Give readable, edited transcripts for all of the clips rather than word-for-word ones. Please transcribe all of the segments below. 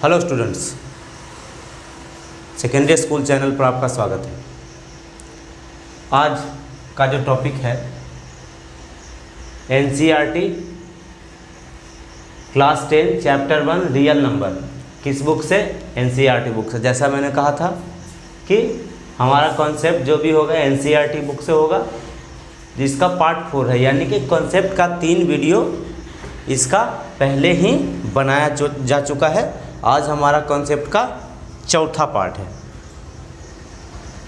Hello students, secondary school channel पर आपका स्वागत है। आज का जो टॉपिक है NCERT class 10 chapter 1 real number. किस बुक से? एनसीईआरटी बुक से। जैसा मैंने कहा था कि हमारा कॉन्सेप्ट जो भी होगा एनसीईआरटी बुक से होगा, जिसका पार्ट 4 है, यानी कि कॉन्सेप्ट का 3 वीडियो इसका पहले ही बनाया जा चुका है। आज हमारा कॉन्सेप्ट का चौथा पार्ट है।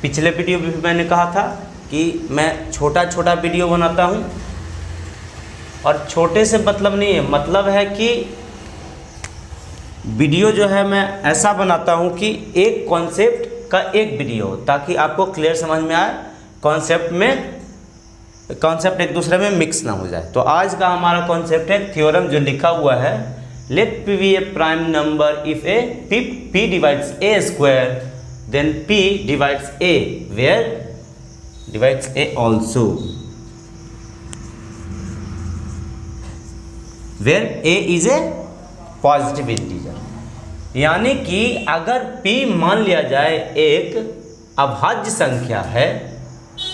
पिछले वीडियो में भी मैंने कहा था कि मैं छोटा छोटा वीडियो बनाता हूँ, और छोटे से मतलब नहीं है, मतलब है कि वीडियो जो है मैं ऐसा बनाता हूँ कि एक कॉन्सेप्ट का एक वीडियो, ताकि आपको क्लियर समझ में आए, कॉन्सेप्ट एक दूसरे में मिक्स ना हो जाए। तो आज का हमारा कॉन्सेप्ट है थ्योरम जो लिखा हुआ है, late p be a prime number if a p divides a square then p divides a, where divides a also, where a is a positive integer। यानी कि अगर p मान लिया जाए एक अभाज्य संख्या है,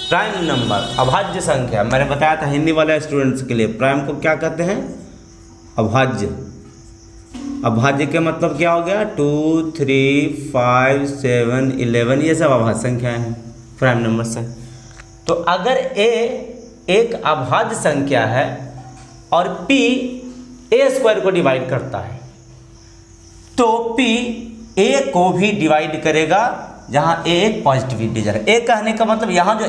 प्राइम नंबर अभाज्य संख्या, मैंने बताया था हिंदी वाले स्टूडेंट्स के लिए प्राइम को क्या कहते हैं? अभाज्य। अभाज्य के मतलब क्या हो गया? 2, 3, 5, 7, 11, ये सब अभाज्य संख्याएं हैं, प्राइम नंबर से। तो अगर a एक अभाज्य संख्या है और p a स्क्वायर को डिवाइड करता है, तो p a को भी डिवाइड करेगा, जहां a एक पॉजिटिव इंटीजर है। a कहने का मतलब यहाँ जो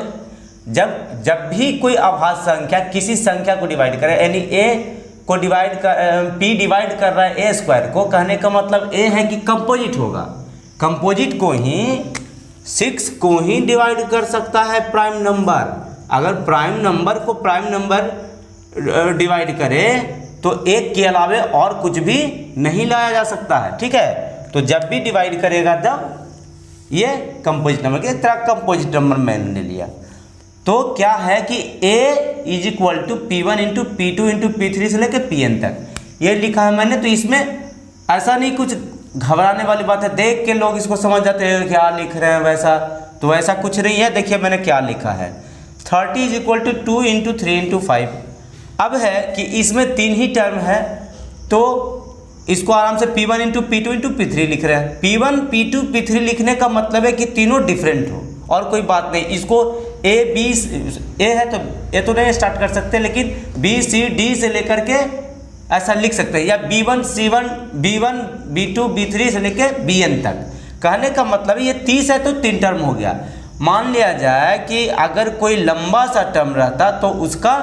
जब भी कोई अभाज्य संख्या किसी संख्या को डिवाइड करे, यानी a को डिवाइड कर p डिवाइड कर रहा है a स्क्वायर को, कहने का मतलब a है कि कंपोजिट होगा। कंपोजिट को ही 6 को ही डिवाइड कर सकता है प्राइम नंबर। अगर प्राइम नंबर को प्राइम नंबर डिवाइड करे तो एक के अलावे और कुछ भी नहीं लाया जा सकता है, ठीक है। तो जब भी डिवाइड करेगा तब ये कंपोजिट नंबर की तरह कंपोजिट नंबर मैंने लिया। तो क्या है कि a is equal to P1 into P2 into P3 से लेकर Pn तक ये लिखा है मैंने। तो इसमें ऐसा नहीं कुछ घबराने वाली बात है, देख के लोग इसको समझ जाते हैं क्या लिख रहे हैं वैसा, तो ऐसा कुछ नहीं है। देखिए मैंने क्या लिखा है, 30 is equal to 2 into 3 into 5। अब है कि इसमें 3 ही टर्म है, तो इसको आराम से P1 into P2 into P3 लिख रहे हैं। P1 P2 P3 लिखने का मतलब है कि तीनों डिफरेंट हो, और कोई बात नहीं। इसको A है तो A तो नहीं स्टार्ट कर सकते, लेकिन B C D से लेकर के ऐसा लिख सकते हैं, या B1 C1 B1 B2 B3 से लेकर Bn तक। कहने का मतलब ये 30 है तो 3 टर्म हो गया। मान लिया जाए कि अगर कोई लंबा सा टर्म रहता तो उसका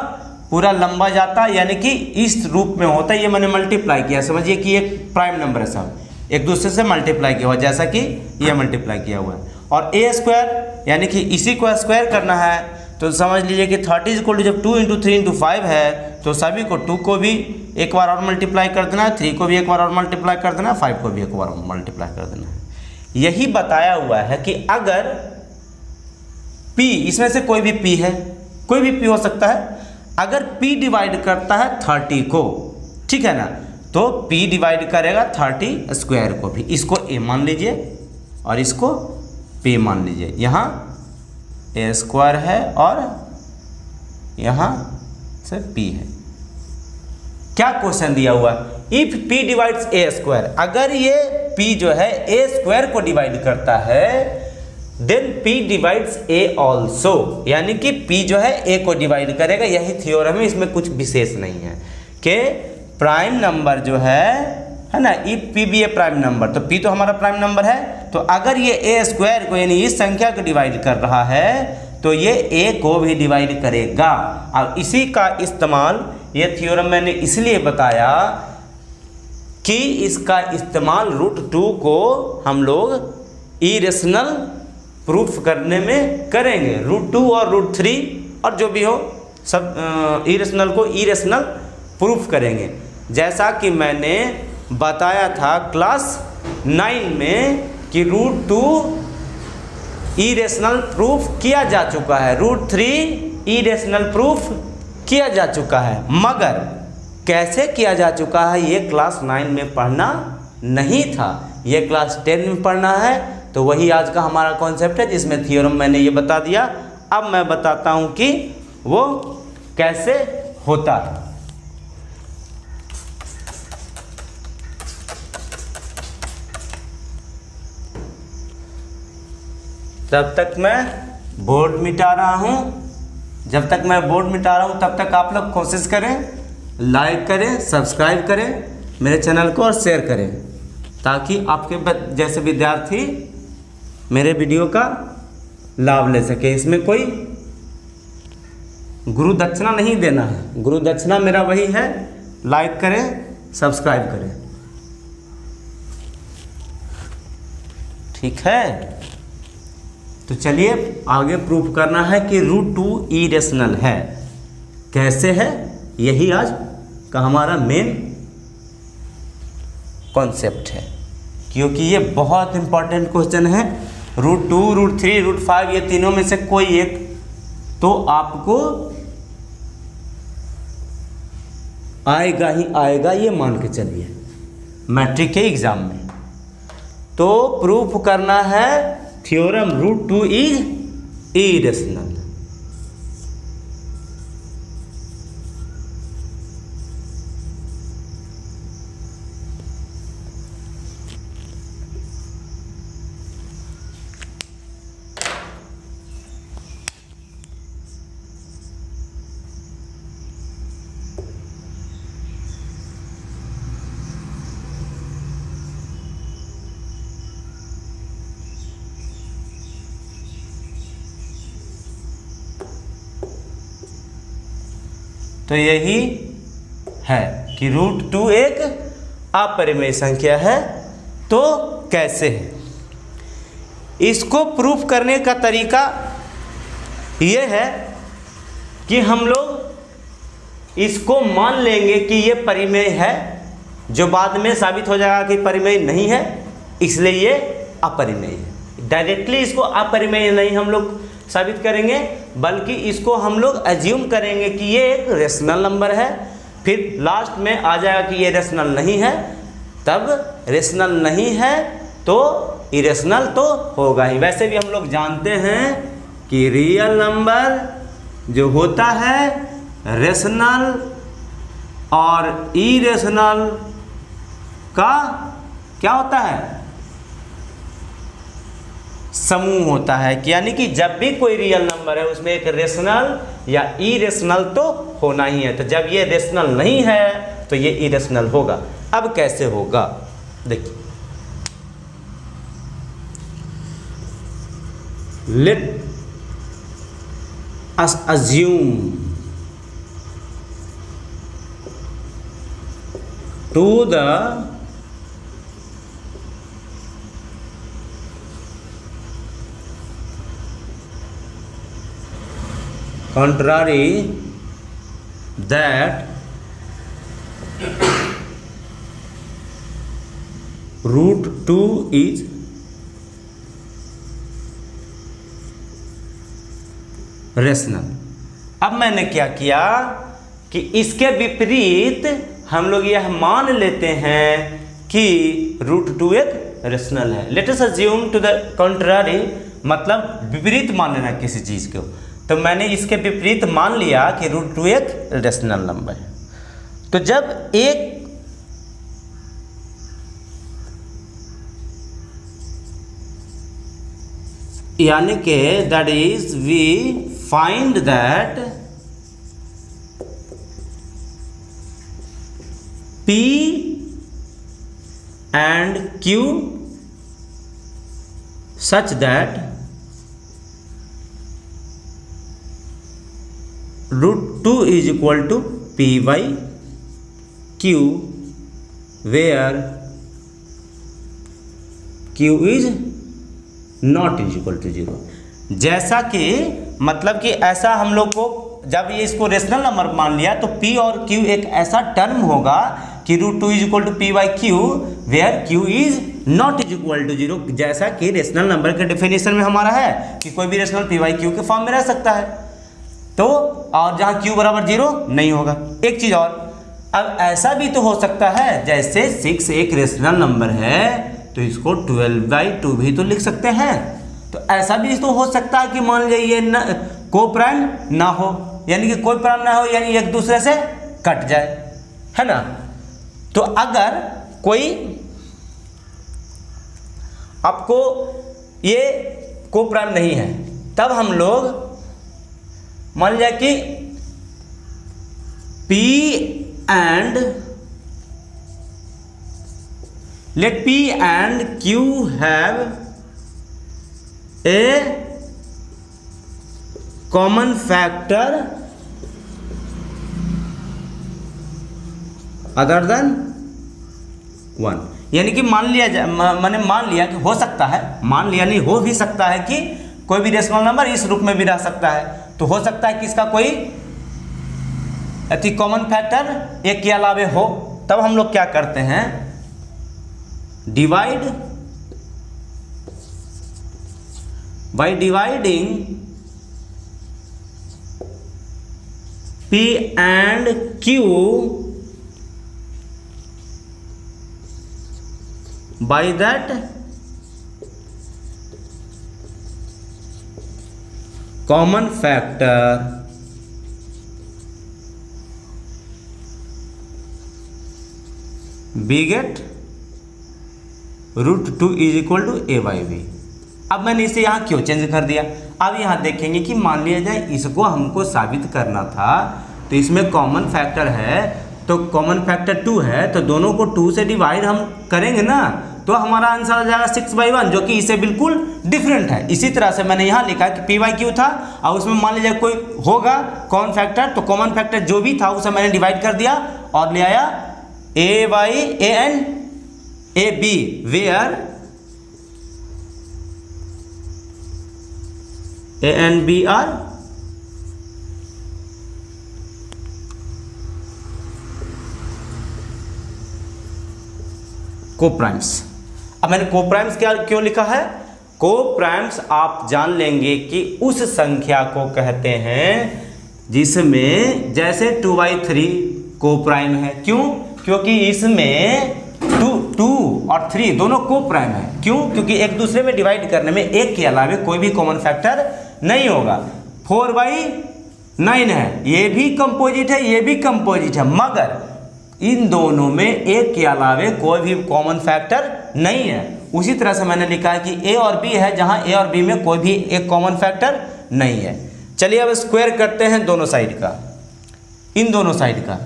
पूरा लंबा जाता, यानी कि इस रूप में होता। ये मैंने मल्टीप्लाई किया, समझिए कि एक प्राइम नंबर है, सब एक दूसरे से मल्टीप्लाई किया हुआ, जैसा कि ये मल्टीप्लाई किया हुआ है। और a स्क्वायर यानी कि इसी को स्क्वायर करना है, तो समझ लीजिए कि 30 इक्वल टू जब 2 इंटू 3 इंटू 5 है, तो सभी को 2 को भी एक बार और मल्टीप्लाई कर देना है, 3 को भी एक बार और मल्टीप्लाई कर देना है, 5 को भी एक बार और मल्टीप्लाई कर देना है। यही बताया हुआ है कि अगर p, इसमें से कोई भी p है, कोई भी p हो सकता है, अगर p डिवाइड करता है 30 को, ठीक है ना, तो p डिवाइड करेगा 30 स्क्वायर को भी। इसको a मान लीजिए और इसको p मान लीजिए। यहाँ a स्क्वायर है और यहाँ से p है। क्या क्वेश्चन दिया हुआ? If p divides a square, अगर ये p जो है a स्क्वायर को डिवाइड करता है, then p divides a also, यानी कि p जो है a को डिवाइड करेगा। यही थ्योरम है, इसमें कुछ विशेष नहीं है कि प्राइम नंबर जो है ना, इफ p भी ए प्राइम नंबर, तो p तो हमारा प्राइम नंबर है, तो अगर ये a स्क्वायर को यानी इस संख्या को डिवाइड कर रहा है, तो ये a को भी डिवाइड करेगा। अब इसी का इस्तेमाल, ये थ्योरम मैंने इसलिए बताया कि इसका इस्तेमाल √2 को हम लोग इरेशनल प्रूफ करने में करेंगे। √2 और √3 और जो भी हो सब इरेशनल को इरेशनल प्रूफ करेंगे। जैसा कि मैंने बताया था क्लास 9 में कि √2 इरेशनल प्रूफ किया जा चुका है, √3 इरेशनल प्रूफ किया जा चुका है, मगर कैसे किया जा चुका है ये क्लास 9 में पढ़ना नहीं था, ये क्लास 10 में पढ़ना है। तो वही आज का हमारा कॉन्सेप्ट है जिसमें थ्योरम मैंने ये बता दिया। अब मैं बताता हूँ कि वो कैसे होता है। तब तक मैं बोर्ड मिटा रहा हूँ। जब तक मैं बोर्ड मिटा रहा हूँ तब तक आप लोग कोशिश करें, लाइक करें, सब्सक्राइब करें मेरे चैनल को और शेयर करें, ताकि आपके जैसे विद्यार्थी मेरे वीडियो का लाभ ले सके। इसमें कोई गुरु दक्षिणा नहीं देना है। गुरु दक्षिणा मेरा वही है, लाइक करें, सब्सक्राइब करें। ठीक है, तो चलिए आगे प्रूफ करना है कि √2 इरेशनल है। कैसे है, यही आज का हमारा मेन कॉन्सेप्ट है, क्योंकि ये बहुत इंपॉर्टेंट क्वेश्चन है। √2, √3, √5 ये तीनों में से कोई एक तो आपको आएगा ही आएगा, ये मान के चलिए मैट्रिक के एग्जाम में। तो प्रूफ करना है थ्योरम √2 इज इरेशनल। तो यही है कि √2 एक अपरिमेय संख्या है। तो कैसे है, इसको प्रूफ करने का तरीका ये है कि हम लोग इसको मान लेंगे कि ये परिमेय है, जो बाद में साबित हो जाएगा कि परिमेय नहीं है, इसलिए ये अपरिमेय है। डायरेक्टली इसको अपरिमेय नहीं हम लोग साबित करेंगे, बल्कि इसको हम लोग एज्यूम करेंगे कि ये एक रेशनल नंबर है। फिर लास्ट में आ जाएगा कि ये रेशनल नहीं है, तब रेशनल नहीं है तो इरेशनल तो होगा ही। वैसे भी हम लोग जानते हैं कि रियल नंबर जो होता है रेशनल और इरेशनल का क्या होता है, समूह होता है। यानी कि जब भी कोई रियल नंबर है उसमें एक रेशनल या इरेशनल तो होना ही है। तो जब ये रेशनल नहीं है तो ये इरेशनल होगा। अब कैसे होगा देखिए, let us assume to the contrary that √2 is rational. अब मैंने क्या किया कि इसके विपरीत हम लोग यह मान लेते हैं कि √2 एक रेशनल है। Let us assume to the contrary, मतलब विपरीत मान लेना किसी चीज को। तो मैंने इसके विपरीत मान लिया कि √2 एक रेशनल नंबर है। तो जब एक यानी कि that is we find that P and Q such that √2 is equal to P by Q, where Q is not is equal to 0। जैसा कि मतलब कि ऐसा हम लोग को जब ये इसको रेशनल नंबर मान लिया तो P और Q एक ऐसा टर्म होगा कि √2 is equal to P by Q, where Q is not is equal to 0। जैसा कि रेशनल नंबर के डेफिनेशन में हमारा है कि कोई भी रेशनल P by Q के फॉर्म में रह सकता है। तो और जहाँ Q बराबर 0 नहीं होगा। एक चीज़ और, अब ऐसा भी तो हो सकता है, जैसे 6 एक रेशनल नंबर है तो इसको 12/2 भी तो लिख सकते हैं। तो ऐसा भी तो हो सकता है कि मान लीजिए ये को प्राइम ना हो, यानी कि कोई प्राइम ना हो, यानी एक दूसरे से कट जाए, है ना। तो अगर कोई आपको ये को प्राइम नहीं है, तब हम लोग मान लिया कि P and let P and Q have a common factor other than 1। यानी कि मान लिया जाए, मैंने मान लिया कि हो सकता है, मान लिया नहीं, हो भी सकता है कि कोई भी रेशनल नंबर इस रूप में भी रह सकता है। तो हो सकता है कि इसका कोई अति कॉमन फैक्टर एक के अलावे हो। तब हम लोग क्या करते हैं, divide by dividing P and Q by that common factor we get √2 is equal to a/b। अब मैंने इसे यहाँ क्यों चेंज कर दिया, अब यहाँ देखेंगे कि मान लिया जाए इसको हमको साबित करना था, तो इसमें कॉमन फैक्टर है, तो कॉमन फैक्टर 2 है, तो दोनों को 2 से डिवाइड हम करेंगे ना, तो हमारा आंसर आ जाएगा 6/1, जो कि इससे बिल्कुल डिफरेंट है। इसी तरह से मैंने यहाँ लिखा कि P/Q था, और उसमें मान लीजिए कोई होगा कॉमन फैक्टर, तो कॉमन फैक्टर जो भी था उसे मैंने डिवाइड कर दिया और ले आया A/AB, where A and B are coprimes. अब मैंने कोप्राइम्स क्या क्यों लिखा है, कोप्राइम्स आप जान लेंगे कि उस संख्या को कहते हैं जिसमें जैसे 2/3 कोप्राइम है। क्यों? क्योंकि इसमें 2 और 3 दोनों कोप्राइम है। क्यों? क्योंकि एक दूसरे में डिवाइड करने में एक के अलावे कोई भी कॉमन फैक्टर नहीं होगा। 4/9 है, ये भी कंपोजिट है, ये भी कंपोजिट है, मगर इन दोनों में एक के अलावे कोई भी कॉमन फैक्टर नहीं है। उसी तरह से मैंने लिखा है कि A और B है, जहां A और B में कोई भी एक कॉमन फैक्टर नहीं है। चलिए अब स्क्वायर करते हैं दोनों साइड का, इन दोनों साइड का।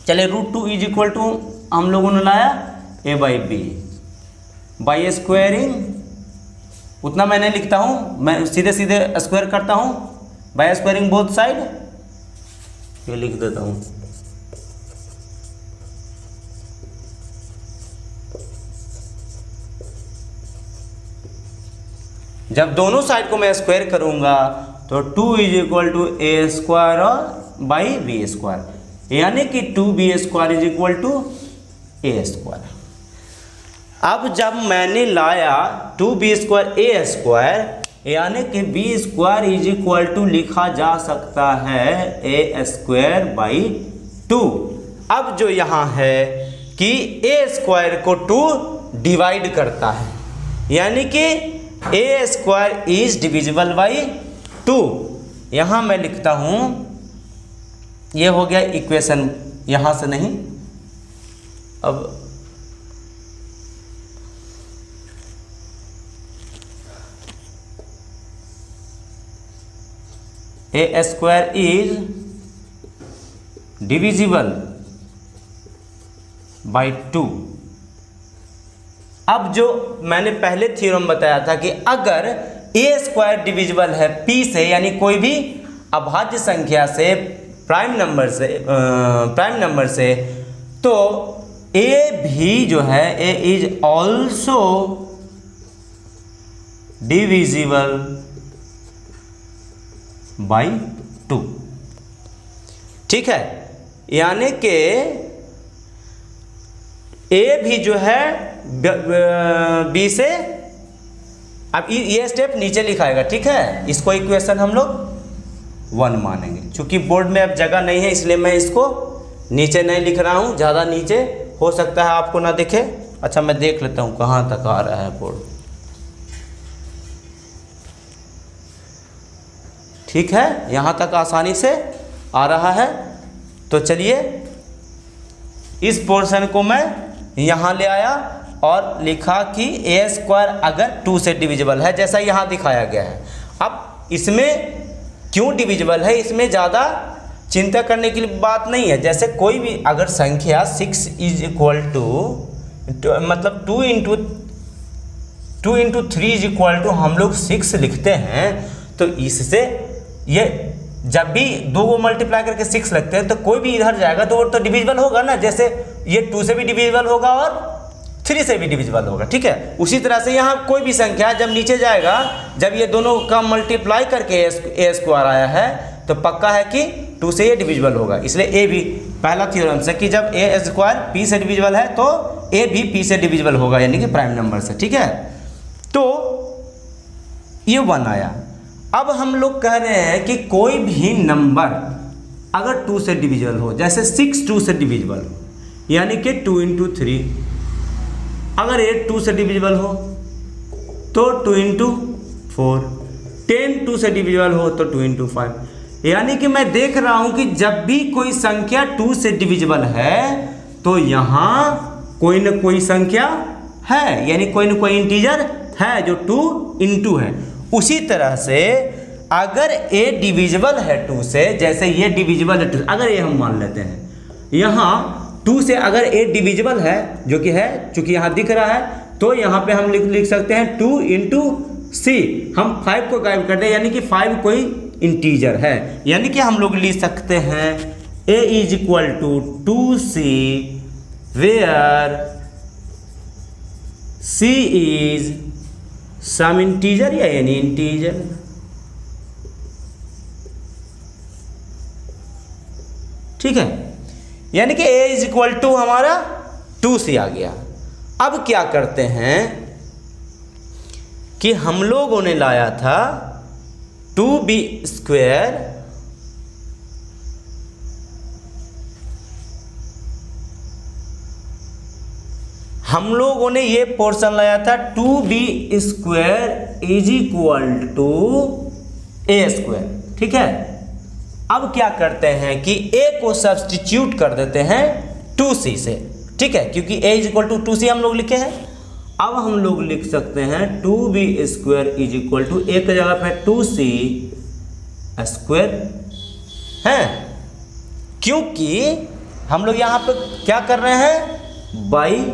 चलिए √2 इज इक्वल टू हम लोगों ने लाया A/B बाई स्क्वायरिंग, उतना मैंने लिखता हूँ, मैं सीधे सीधे स्क्वायर करता हूँ बाय स्क्वायरिंग बोथ साइड, ये लिख देता हूँ। जब दोनों साइड को मैं स्क्वायर करूंगा तो 2 इज इक्वल टू A² और बाई B², यानी कि 2B² is equal to A²। अब जब मैंने लाया 2B² A², यानी कि B² इज इक्वल टू लिखा जा सकता है A²/2। अब जो यहाँ है कि A² को 2 डिवाइड करता है, यानी कि A² इज डिविजिबल बाई 2। यहाँ मैं लिखता हूँ, ये हो गया इक्वेशन, यहाँ से नहीं, अब A² इज डिविजिबल बाई 2। अब जो मैंने पहले थ्योरम बताया था कि अगर A² डिविजिबल है P से, यानी कोई भी अभाज्य संख्या से, प्राइम नंबर से, तो A भी जो है A is also divisible by 2। ठीक है, यानी कि A भी जो है B से, अब ये स्टेप नीचे लिखाएगा, ठीक है। इसको इक्वेशन हम लोग 1 मानेंगे, क्योंकि बोर्ड में अब जगह नहीं है इसलिए मैं इसको नीचे नहीं लिख रहा हूँ, ज़्यादा नीचे हो सकता है आपको ना दिखे। अच्छा मैं देख लेता हूँ कहाँ तक आ रहा है बोर्ड। ठीक है, यहाँ तक आसानी से आ रहा है। तो चलिए इस पोर्शन को मैं यहाँ ले आया और लिखा कि ए स्क्वायर अगर 2 से डिविजिबल है, जैसा यहाँ दिखाया गया है। अब इसमें क्यों डिविजिबल है, इसमें ज़्यादा चिंता करने की बात नहीं है। जैसे कोई भी अगर संख्या 6 इज इक्वल टू मतलब 2 इंटू 3 इज इक्वल टू हम लोग 6 लिखते हैं, तो इससे ये जब भी 2 को मल्टीप्लाई करके 6 लगते हैं तो कोई भी इधर जाएगा तो वो तो डिविजिबल होगा ना। जैसे ये 2 से भी डिविजिबल होगा और 3 से भी डिविजिबल होगा। ठीक है, उसी तरह से यहाँ कोई भी संख्या जब नीचे जाएगा, जब ये दोनों का मल्टीप्लाई करके ए स्क्वायर आया है तो पक्का है कि 2 से ये डिविजिबल होगा। इसलिए ए भी पहला थ्योरम से कि जब ए स्क्वायर पी से डिविजिबल है तो ए भी पी से डिविजिबल होगा, यानी कि प्राइम नंबर से। ठीक है, तो ये 1 आया। अब हम लोग कह रहे हैं कि कोई भी नंबर अगर 2 से डिविजिबल हो, जैसे 6 2 से डिविजिबल हो, यानी कि 2 इंटू 3। अगर 8 2 से डिविजिबल हो तो 2 इंटू 4। 10 2 से डिविजिबल हो तो 2 इंटू 5। यानी कि मैं देख रहा हूं कि जब भी कोई संख्या 2 से डिविजिबल है तो यहाँ कोई न कोई संख्या है, यानी कोई न कोई इंटीजर है जो 2 इंटू है। उसी तरह से अगर a डिविजिबल है 2 से, जैसे ये डिविजिबल है 2, अगर ये हम मान लेते हैं यहाँ 2 से अगर a डिविजिबल है, जो कि है, चूंकि यहाँ दिख रहा है, तो यहाँ पे हम लिख सकते हैं 2 इंटू सी। हम 5 को गायब कर दें, यानी कि 5 कोई इंटीजर है, यानी कि हम लोग लिख सकते हैं a is equal to 2c where c is some integer या एनी इंटीजर। ठीक है, यानी कि a इज इक्वल टू हमारा 2c आ गया। अब क्या करते हैं कि हम लोगों ने लाया था 2b स्क्वायर हम लोगों ने ये पोर्शन लाया था 2b square is equal to a square. ठीक है, अब क्या करते हैं कि a को सब्स्टिट्यूट कर देते हैं 2c से। ठीक है, क्योंकि a is equal to 2c हम लोग लिखे हैं। अब हम लोग लिख सकते हैं 2b square is equal to a की जगह पे 2c स्क्वायर है, क्योंकि हम लोग यहाँ पे क्या कर रहे हैं, by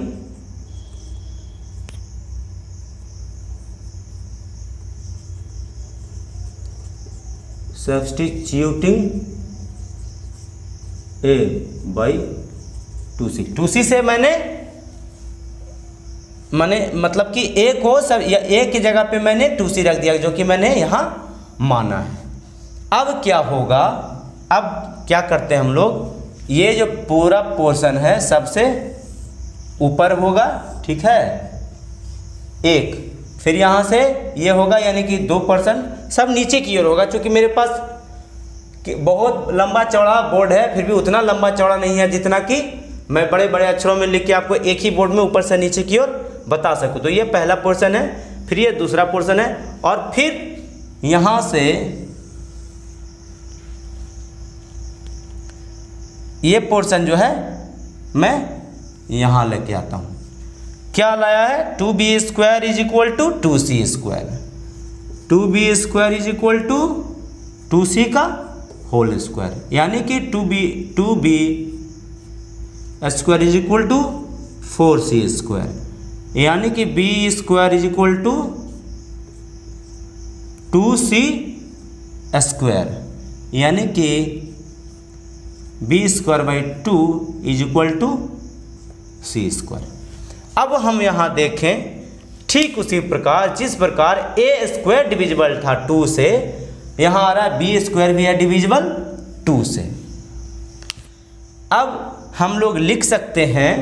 substituting a by 2c। 2c से मैंने मतलब कि a को सब या a की जगह पे मैंने 2c रख दिया, जो कि मैंने यहाँ माना है। अब क्या होगा, अब क्या करते हैं हम लोग, ये जो पूरा पोर्शन है सबसे ऊपर होगा। ठीक है, 1, फिर यहाँ से ये होगा, यानी कि 2% सब नीचे की ओर होगा। क्योंकि मेरे पास बहुत लंबा चौड़ा बोर्ड है, फिर भी उतना लंबा चौड़ा नहीं है जितना कि मैं बड़े बड़े अक्षरों में लिख के आपको एक ही बोर्ड में ऊपर से नीचे की ओर बता सकूँ। तो ये पहला पोर्शन है, फिर ये दूसरा पोर्शन है, और फिर यहाँ से ये पोर्शन जो है मैं यहाँ लेके आता हूँ। क्या लाया है, 2b square is equal to 2c square. 2b square is equal to 2c का होल स्क्वायर, यानी कि 2b square is equal to 4c square, यानी कि b square is equal to 2c square, यानी कि b square by 2 is equal to c square. अब हम यहाँ देखें, ठीक उसी प्रकार जिस प्रकार a स्क्वायर डिविजिबल था 2 से, यहाँ आ रहा है b स्क्वायर भी है डिविजिबल 2 से। अब हम लोग लिख सकते हैं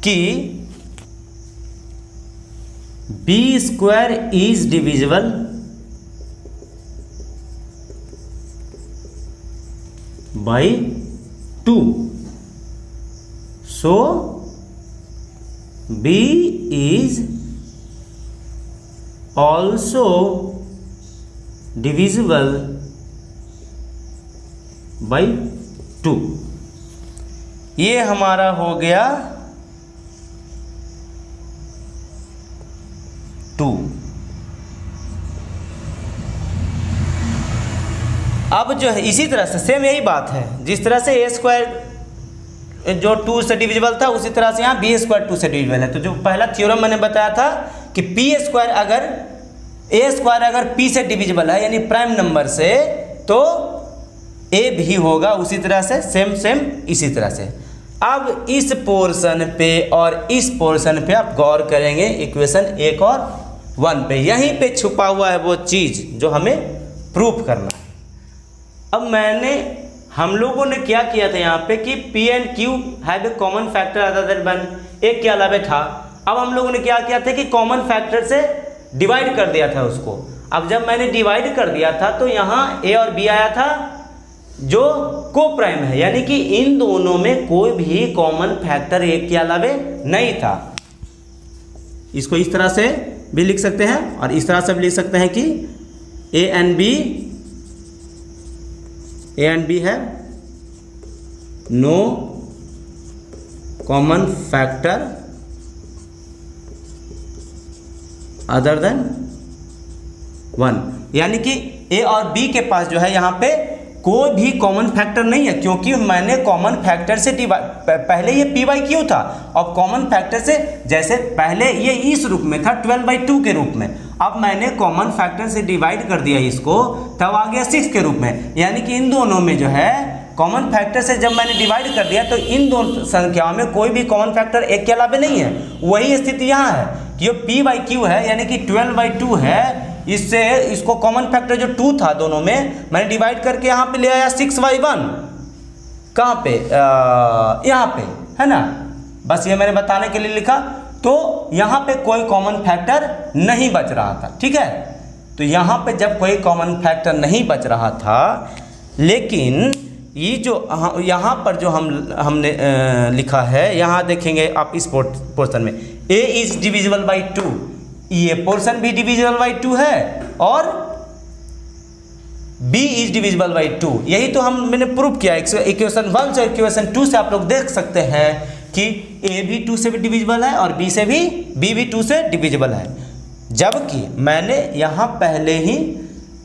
कि b square is divisible by 2, so B is also divisible by 2। ये हमारा हो गया 2। अब जो है इसी तरह से सेम यही बात है, जिस तरह से ए स्क्वायर जो 2 से डिविजिबल था उसी तरह से यहाँ बी स्क्वायर 2 से डिविजिबल है। तो जो पहला थ्योरम मैंने बताया था कि पी स्क्वायर अगर ए स्क्वायर अगर पी से डिविजिबल है यानी प्राइम नंबर से, तो ए भी होगा उसी तरह से, सेम इसी तरह से। अब इस पोर्शन पे और इस पोर्शन पे आप गौर करेंगे इक्वेशन 1 और 1 पे, यहीं पे छुपा हुआ है वो चीज़ जो हमें प्रूफ करना है। अब हम लोगों ने क्या किया था यहाँ पे कि P and Q have a common factor other than 1, एक के अलावा था। अब हम लोगों ने क्या किया था कि कॉमन फैक्टर से डिवाइड कर दिया था उसको। अब जब मैंने डिवाइड कर दिया था तो यहाँ A और B आया था जो को प्राइम है, यानी कि इन दोनों में कोई भी कॉमन फैक्टर एक के अलावा नहीं था। इसको इस तरह से भी लिख सकते हैं और इस तरह से भी लिख सकते हैं कि A and B है no common factor other than 1, यानी कि A और B के पास जो है यहाँ पे कोई भी कॉमन फैक्टर नहीं है, क्योंकि मैंने कॉमन फैक्टर से पहले ये p/q था। अब कॉमन फैक्टर से जैसे पहले ये इस रूप में था 12/2 के रूप में, अब मैंने कॉमन फैक्टर से डिवाइड कर दिया इसको, तब आ गया 6 के रूप में। यानी कि इन दोनों में जो है कॉमन फैक्टर से जब मैंने डिवाइड कर दिया तो इन दोनों संख्याओं में कोई भी कॉमन फैक्टर एक के अलावा नहीं है। वही स्थिति यहाँ है कि p/q है यानी कि 12/2 है, इससे इसको कॉमन फैक्टर जो 2 था दोनों में मैंने डिवाइड करके यहाँ पे ले आया 6/1। कहाँ पे? यहाँ पे है ना, बस ये मैंने बताने के लिए लिखा। तो यहाँ पे कोई कॉमन फैक्टर नहीं बच रहा था, ठीक है। तो यहाँ पे जब कोई कॉमन फैक्टर नहीं बच रहा था, लेकिन ये जो यहाँ पर जो हमने लिखा है, यहाँ देखेंगे आप इस पोर्शन में a इज डिविजिबल बाई 2, ये पोर्शन भी डिविजिबल बाई 2 है और b इज डिविजिबल बाई 2। यही तो मैंने प्रूव किया इक्वेशन 1 से इक्वेशन 2 से। आप लोग देख सकते हैं कि a भी 2 से भी डिविजिबल है और b भी 2 से डिविजिबल है, जबकि मैंने यहाँ पहले ही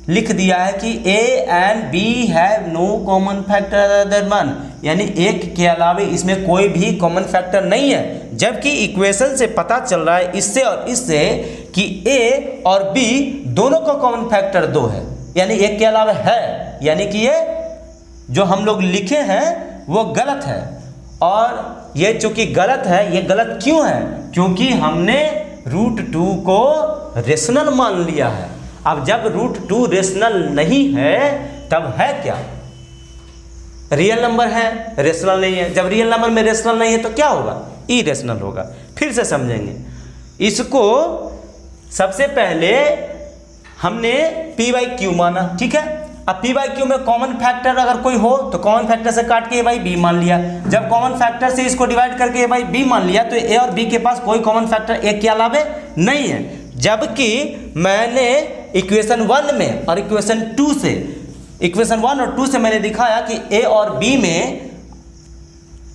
लिख दिया है कि a and b have no common factor other than 1, यानी एक के अलावा इसमें कोई भी कॉमन फैक्टर नहीं है। जबकि इक्वेशन से पता चल रहा है इससे और इससे कि a और b दोनों का कॉमन फैक्टर 2 है, यानी एक के अलावा है। यानी कि ये जो हम लोग लिखे हैं वो गलत है, और ये चूंकि गलत है, ये गलत क्यों है? क्योंकि हमने √2 को रेशनल मान लिया है। अब जब √2 रेशनल नहीं है तब है क्या? रियल नंबर है, रेशनल नहीं है। जब रियल नंबर में रेशनल नहीं है तो क्या होगा? इरेशनल होगा। फिर से समझेंगे इसको। सबसे पहले हमने p/q माना, ठीक है। अब p/q में कॉमन फैक्टर अगर कोई हो तो कॉमन फैक्टर से काट के a/b मान लिया। जब कॉमन फैक्टर से इसको डिवाइड करके a/b मान लिया तो a और b के पास कोई कॉमन फैक्टर एक के अलावा नहीं है। जबकि मैंने इक्वेशन 1 में और इक्वेशन 2 से, इक्वेशन 1 और 2 से मैंने दिखाया कि a और b में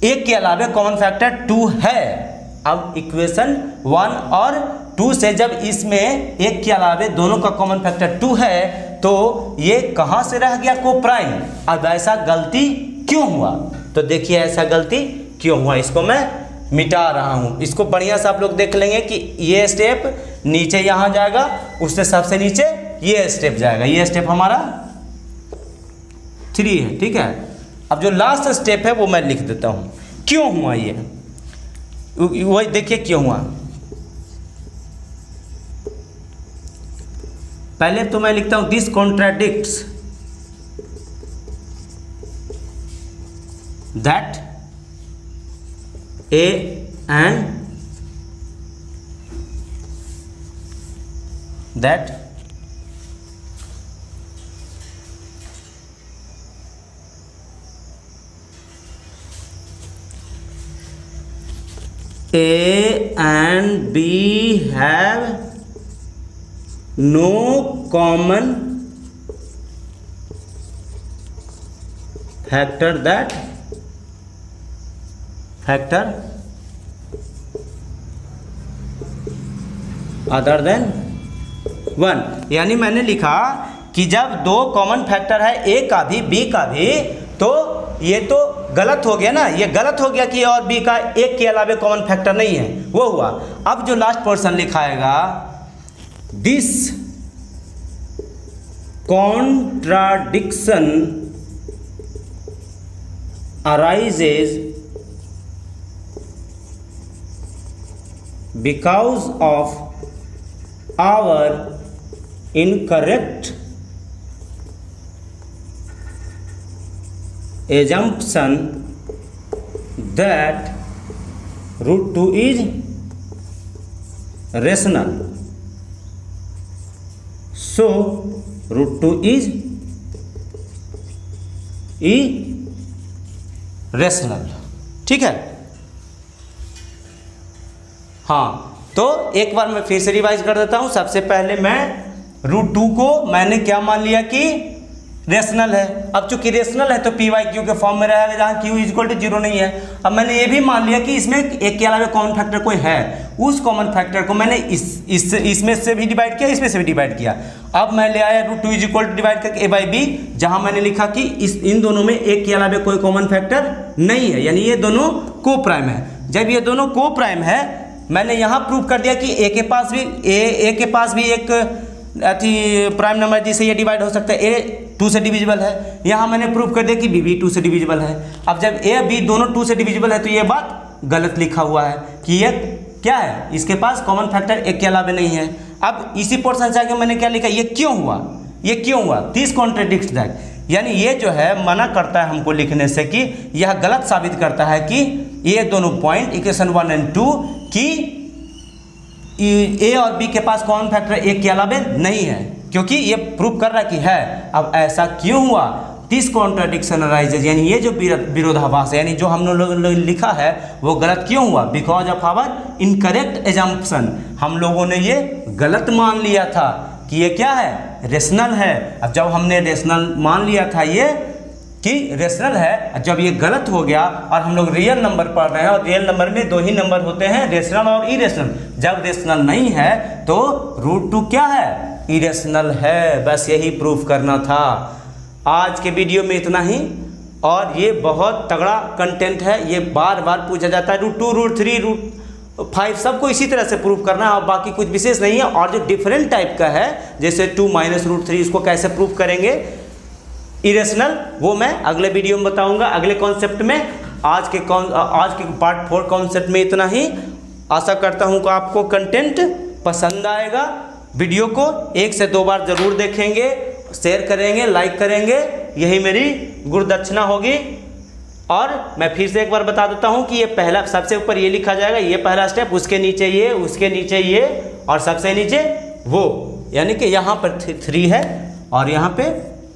एक के अलावा कॉमन फैक्टर 2 है। अब इक्वेशन 1 और 2 से जब इसमें एक के अलावा दोनों का कॉमन फैक्टर 2 है तो ये कहाँ से रह गया? को प्राइम। अब ऐसा गलती क्यों हुआ? तो देखिए ऐसा गलती क्यों हुआ, इसको मैं मिटा रहा हूँ। इसको बढ़िया से आप लोग देख लेंगे कि ये स्टेप नीचे यहाँ जाएगा, उससे सबसे नीचे ये स्टेप जाएगा। ये स्टेप हमारा 3 है, ठीक है। अब जो लास्ट स्टेप है वो मैं लिख देता हूँ। क्यों हुआ ये, वही देखिए क्यों हुआ। पहले तो मैं लिखता हूँ this contradicts that a and that A and B have no common factor other than 1। यानी मैंने लिखा कि जब दो कॉमन फैक्टर है ए का भी बी का भी, तो ये तो गलत हो गया ना, ये गलत हो गया कि और बी का एक के अलावा कॉमन फैक्टर नहीं है, वो हुआ। अब जो लास्ट पोर्शन लिखाएगा, this contradiction arises because of our incorrect assumption that root 2 is rational, so root 2 is irrational। ठीक है। हाँ, तो एक बार मैं फिर से रिवाइज कर देता हूं। सबसे पहले मैं रूट 2 को मैंने क्या मान लिया कि रेशनल है। अब चूंकि रेशनल है तो पी वाई क्यू के फॉर्म में रहेगा, जहां क्यू इक्वल टू 0 नहीं है। अब मैंने ये भी मान लिया कि इसमें एक के अलावा कॉमन फैक्टर कोई है, उस कॉमन फैक्टर को मैंने इसमें से भी डिवाइड किया, इसमें से भी डिवाइड किया। अब मैं ले आया root 2 is equal to divide करके ए बाई बी, जहां मैंने लिखा कि इन दोनों में एक के अलावा कोई कॉमन फैक्टर नहीं है, यानी ये दोनों को प्राइम है। जब ये दोनों को प्राइम है, मैंने यहाँ प्रूव कर दिया कि ए के पास भी एक प्राइम नंबर जिससे ये डिवाइड हो सकता है, ए 2 से डिविजिबल है। यहाँ मैंने प्रूव कर दिया कि बी भी 2 से डिविजिबल है। अब जब ए बी दोनों 2 से डिविजिबल है तो ये बात गलत लिखा हुआ है कि ये क्या है, इसके पास कॉमन फैक्टर एक के अलावा नहीं है। अब इसी पोर्शन से आगे मैंने क्या लिखा, ये क्यों हुआ, ये क्यों हुआ, दिस कॉन्ट्रडिक्ट्स दैट, यानी ये जो है मना करता है हमको लिखने से कि यह गलत साबित करता है कि ये दोनों पॉइंट इक्वेशन 1 और 2 कि ए और बी के पास कॉमन फैक्टर एक के अलावा नहीं है, क्योंकि ये प्रूव कर रहा है कि है। अब ऐसा क्यों हुआ, दिस कॉन्ट्राडिक्शन अराइजेज, यानी ये जो विरोधाभास है, यानी जो हम लोग लिखा है वो गलत क्यों हुआ, because of our incorrect assumption, हम लोगों ने ये गलत मान लिया था कि ये क्या है, रेशनल है। अब जब हमने रेशनल मान लिया था ये कि रेशनल है, जब ये गलत हो गया और हम लोग रियल नंबर पढ़ रहे हैं और रियल नंबर में 2 ही नंबर होते हैं, रेशनल और इरेशनल। जब रेशनल नहीं है तो रूट 2 क्या है, इरेशनल है। बस यही प्रूफ करना था। आज के वीडियो में इतना ही, और ये बहुत तगड़ा कंटेंट है, ये बार बार पूछा जाता है। रूट 2, रूट 3, रूट 5 सबको इसी तरह से प्रूफ करना है, और बाकी कुछ विशेष नहीं है। और जो डिफरेंट टाइप का है, जैसे 2 माइनस रूट 3, इसको कैसे प्रूफ करेंगे इरेशनल, वो मैं अगले वीडियो में बताऊंगा, अगले कॉन्सेप्ट में। आज के पार्ट 4 कॉन्सेप्ट में इतना ही। आशा करता हूं कि आपको कंटेंट पसंद आएगा। वीडियो को 1 से 2 बार ज़रूर देखेंगे, शेयर करेंगे, लाइक करेंगे, यही मेरी गुरुदक्षिणा होगी। और मैं फिर से एक बार बता देता हूं कि ये पहला, सबसे ऊपर ये लिखा जाएगा, ये पहला स्टेप, उसके नीचे ये, उसके नीचे ये, और सबसे नीचे वो, यानी कि यहाँ पर 3 है और यहाँ पे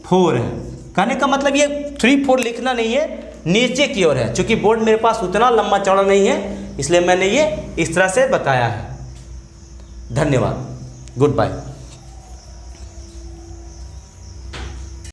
4 है। कहने का मतलब ये 3, 4 लिखना नहीं है, नीचे की ओर है। चूंकि बोर्ड मेरे पास उतना लंबा चौड़ा नहीं है, इसलिए मैंने ये इस तरह से बताया है। धन्यवाद, गुड बाय।